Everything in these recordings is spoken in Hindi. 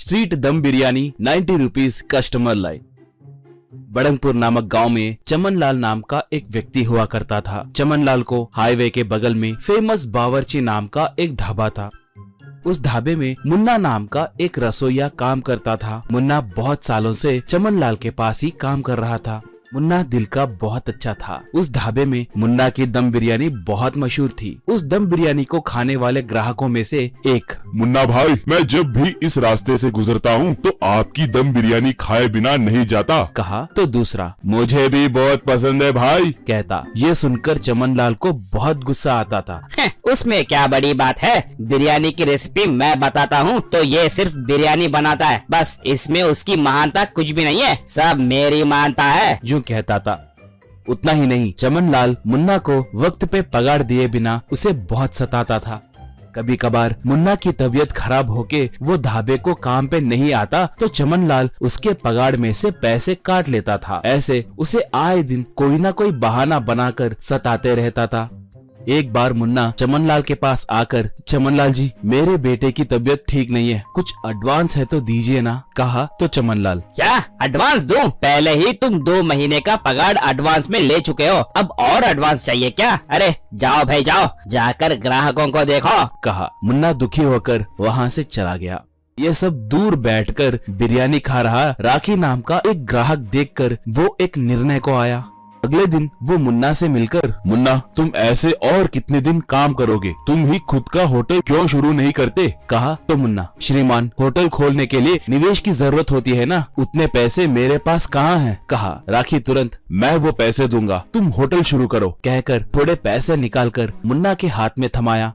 स्ट्रीट दम बिरयानी 90 रुपीज कस्टमर लाइन। बड़ंगपुर नामक गांव में चमनलाल नाम का एक व्यक्ति हुआ करता था। चमनलाल को हाईवे के बगल में फेमस बावर्ची नाम का एक ढाबा था। उस ढाबे में मुन्ना नाम का एक रसोइया काम करता था। मुन्ना बहुत सालों से चमनलाल के पास ही काम कर रहा था। मुन्ना दिल का बहुत अच्छा था। उस ढाबे में मुन्ना की दम बिरयानी बहुत मशहूर थी। उस दम बिरयानी को खाने वाले ग्राहकों में से एक, मुन्ना भाई, मैं जब भी इस रास्ते से गुजरता हूँ तो आपकी दम बिरयानी खाए बिना नहीं जाता, कहा तो दूसरा, मुझे भी बहुत पसंद है भाई, कहता। ये सुनकर चमनलाल को बहुत गुस्सा आता था। उसमें क्या बड़ी बात है, बिरयानी की रेसिपी मैं बताता हूँ तो ये सिर्फ बिरयानी बनाता है, बस इसमें उसकी महानता कुछ भी नहीं है, सब मेरी महानता है, जो कहता था। उतना ही नहीं, चमनलाल मुन्ना को वक्त पे पगार दिए बिना उसे बहुत सताता था। कभी कभार मुन्ना की तबीयत खराब होके वो ढाबे को काम पे नहीं आता तो चमनलाल उसके पगार में से पैसे काट लेता था। ऐसे उसे आए दिन कोई ना कोई बहाना बनाकर सताते रहता था। एक बार मुन्ना चमनलाल के पास आकर, चमनलाल जी, मेरे बेटे की तबीयत ठीक नहीं है, कुछ एडवांस है तो दीजिए ना, कहा तो चमनलाल, क्या एडवांस दूं? पहले ही तुम 2 महीने का पगार एडवांस में ले चुके हो, अब और एडवांस चाहिए क्या? अरे जाओ भाई जाओ, जाकर ग्राहकों को देखो, कहा। मुन्ना दुखी होकर वहाँ से चला गया। ये सब दूर बैठकर बिरयानी खा रहा राखी नाम का एक ग्राहक देखकर वो एक निर्णय को आया। अगले दिन वो मुन्ना से मिलकर, मुन्ना, तुम ऐसे और कितने दिन काम करोगे? तुम ही खुद का होटल क्यों शुरू नहीं करते? कहा तो मुन्ना, श्रीमान, होटल खोलने के लिए निवेश की जरूरत होती है ना, उतने पैसे मेरे पास कहाँ हैं, कहा। राखी तुरंत, मैं वो पैसे दूंगा, तुम होटल शुरू करो, कहकर थोड़े पैसे निकालकर मुन्ना के हाथ में थमाया।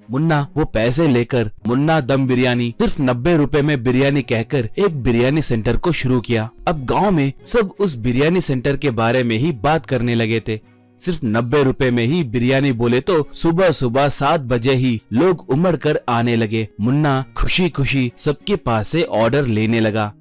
मुन्ना वो पैसे लेकर मुन्ना दम बिरयानी सिर्फ 90 रुपए में बिरयानी कहकर एक बिरयानी सेंटर को शुरू किया। अब गांव में सब उस बिरयानी सेंटर के बारे में ही बात करने लगे थे। सिर्फ 90 रुपए में ही बिरयानी बोले तो सुबह सुबह 7 बजे ही लोग उमड़ कर आने लगे। मुन्ना खुशी खुशी सबके पास से ऑर्डर लेने लगा।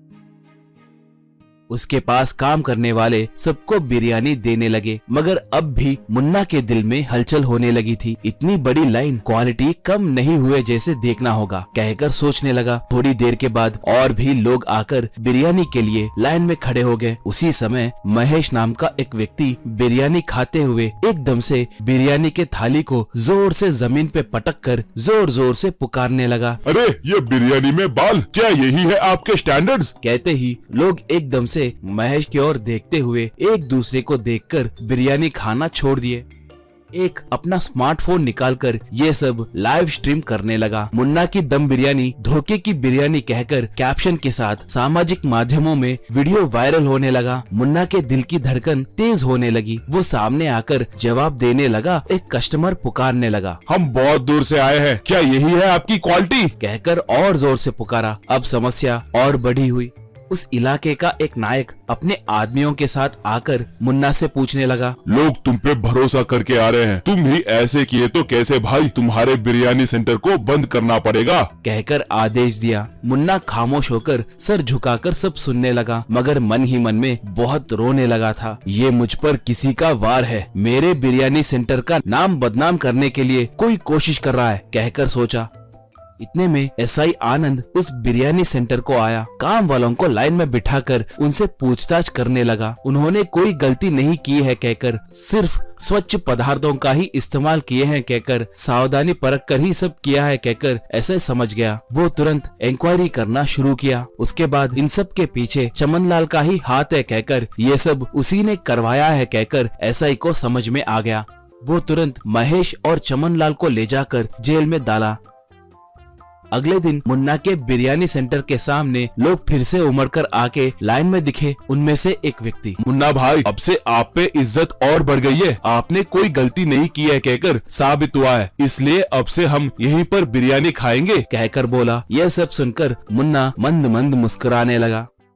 उसके पास काम करने वाले सबको बिरयानी देने लगे, मगर अब भी मुन्ना के दिल में हलचल होने लगी थी। इतनी बड़ी लाइन, क्वालिटी कम नहीं हुए जैसे देखना होगा, कहकर सोचने लगा। थोड़ी देर के बाद और भी लोग आकर बिरयानी के लिए लाइन में खड़े हो गए। उसी समय महेश नाम का एक व्यक्ति बिरयानी खाते हुए एकदम से बिरयानी के थाली को जोर से जमीन पे पटक कर जोर जोर से पुकारने लगा, अरे ये बिरयानी में बाल, क्या यही है आपके स्टैंडर्ड्स? कहते ही लोग एकदम से महेश की ओर देखते हुए एक दूसरे को देखकर बिरयानी खाना छोड़ दिए। एक अपना स्मार्टफोन निकालकर ये सब लाइव स्ट्रीम करने लगा। मुन्ना की दम बिरयानी धोखे की बिरयानी कहकर कैप्शन के साथ सामाजिक माध्यमों में वीडियो वायरल होने लगा। मुन्ना के दिल की धड़कन तेज होने लगी। वो सामने आकर जवाब देने लगा। एक कस्टमर पुकारने लगा, हम बहुत दूर से आए हैं, क्या यही है आपकी क्वालिटी? कहकर और जोर से पुकारा। अब समस्या और बड़ी हुई। उस इलाके का एक नायक अपने आदमियों के साथ आकर मुन्ना से पूछने लगा, लोग तुम पे भरोसा करके आ रहे हैं, तुम ही ऐसे किए तो कैसे भाई? तुम्हारे बिरयानी सेंटर को बंद करना पड़ेगा, कहकर आदेश दिया। मुन्ना खामोश होकर सर झुकाकर सब सुनने लगा, मगर मन ही मन में बहुत रोने लगा था। ये मुझ पर किसी का वार है, मेरे बिरयानी सेंटर का नाम बदनाम करने के लिए कोई कोशिश कर रहा है, कहकर सोचा। इतने में एसआई आनंद उस बिरयानी सेंटर को आया। काम वालों को लाइन में बिठाकर उनसे पूछताछ करने लगा। उन्होंने कोई गलती नहीं की है कहकर, सिर्फ स्वच्छ पदार्थों का ही इस्तेमाल किए हैं कहकर, सावधानी परख कर ही सब किया है कहकर ऐसे समझ गया। वो तुरंत इंक्वायरी करना शुरू किया। उसके बाद इन सब के पीछे चमनलाल का ही हाथ है कहकर, ये सब उसी ने करवाया है कहकर एसआई को समझ में आ गया। वो तुरंत महेश और चमनलाल को ले जाकर जेल में डाला। अगले दिन मुन्ना के बिरयानी सेंटर के सामने लोग फिर से उमड़कर आके लाइन में दिखे। उनमें से एक व्यक्ति, मुन्ना भाई, अब से आप पे इज्जत और बढ़ गई है, आपने कोई गलती नहीं की है कहकर साबित हुआ है, इसलिए अब से हम यहीं पर बिरयानी खाएंगे, कहकर बोला। यह सब सुनकर मुन्ना मंद मंद मुस्कुराने लगा।